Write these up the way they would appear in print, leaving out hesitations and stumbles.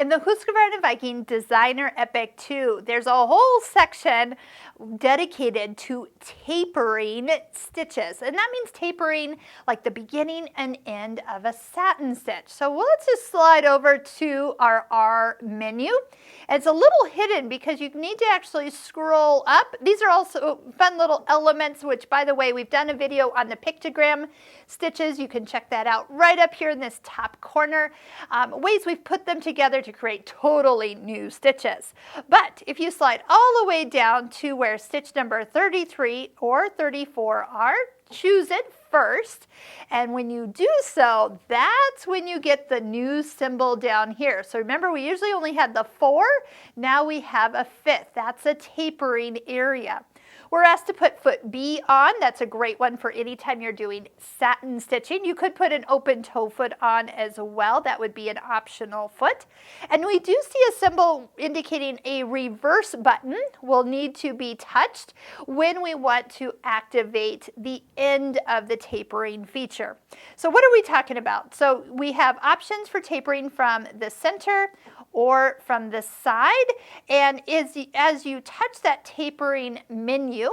In the Husqvarna Viking Designer EPIC 2, there's a whole section dedicated to tapering stitches. And that means tapering like the beginning and end of a satin stitch. So let's just slide over to our R menu. It's a little hidden because you need to actually scroll up. These are also fun little elements, which, by the way, we've done a video on the pictogram stitches. You can check that out right up here in this top corner. Ways we've put them together to create totally new stitches. But if you slide all the way down to where stitch number 33 or 34 are, choose it first, and when you do so, that's when you get the new symbol down here. So remember, we usually only had the 4, now we have a 5th. That's a tapering area. We're asked to put foot B on. That's a great one for any time you're doing satin stitching. You could put an open toe foot on as well. That would be an optional foot. And we do see a symbol indicating a reverse button will need to be touched when we want to activate the end of the tapering feature. So what are we talking about? So we have options for tapering from the center or from the side, and as you touch that tapering menu,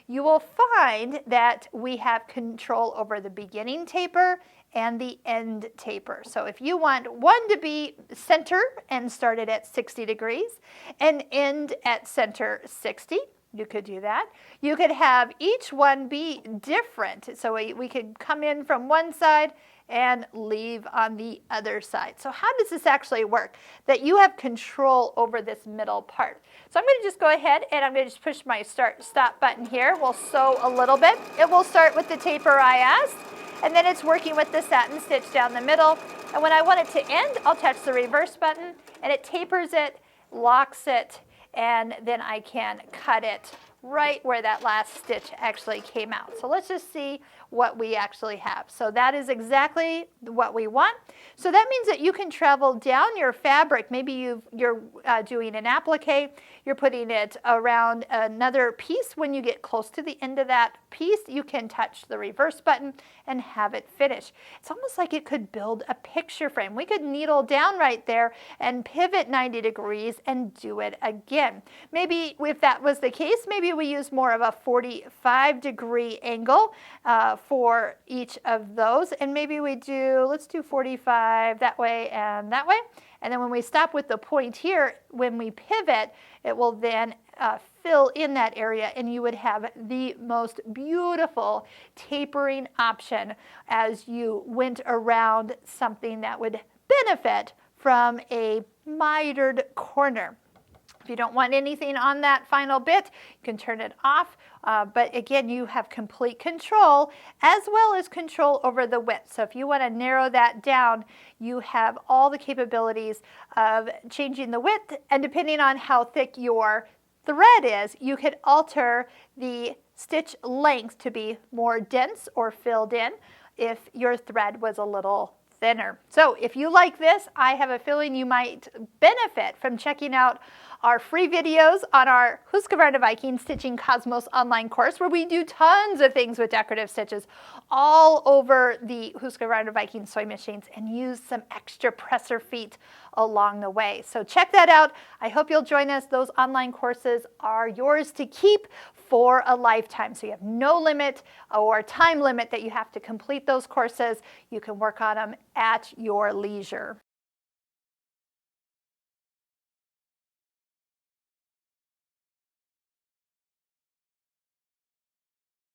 you will find that we have control over the beginning taper and the end taper. So if you want one to be center and start it at 60 degrees and end at center 60, you could do that. You could have each one be different. So we could come in from one side and leave on the other side. So how does this actually work? That you have control over this middle part. So I'm going to just go ahead and I'm going to just push my stop button here. We'll sew a little bit. It will start with the taper I asked, and then it's working with the satin stitch down the middle. And when I want it to end, I'll touch the reverse button and it tapers it, locks it, and then I can cut it right where that last stitch actually came out. So let's just see what we actually have. So that is exactly what we want. So that means that you can travel down your fabric. Maybe you're doing an applique, you're putting it around another piece. When you get close to the end of that piece, you can touch the reverse button and have it finish. It's almost like it could build a picture frame. We could needle down right there and pivot 90 degrees and do it again. Maybe if that was the case, maybe we use more of a 45-degree angle for each of those. And maybe we do, let's do 45 that way and that way. And then when we stop with the point here, when we pivot, it will then fill in that area, and you would have the most beautiful tapering option as you went around something that would benefit from a mitered corner. If you don't want anything on that final bit, you can turn it off. But again, you have complete control as well as control over the width. So if you want to narrow that down, you have all the capabilities of changing the width. And depending on how thick your thread is, you could alter the stitch length to be more dense or filled in if your thread was a little thinner. So if you like this, I have a feeling you might benefit from checking out our free videos on our Husqvarna Viking Stitching Cosmos online course, where we do tons of things with decorative stitches all over the Husqvarna Viking sewing machines and use some extra presser feet along the way. So check that out. I hope you'll join us. Those online courses are yours to keep for a lifetime. So you have no limit or time limit that you have to complete those courses. You can work on them at your leisure.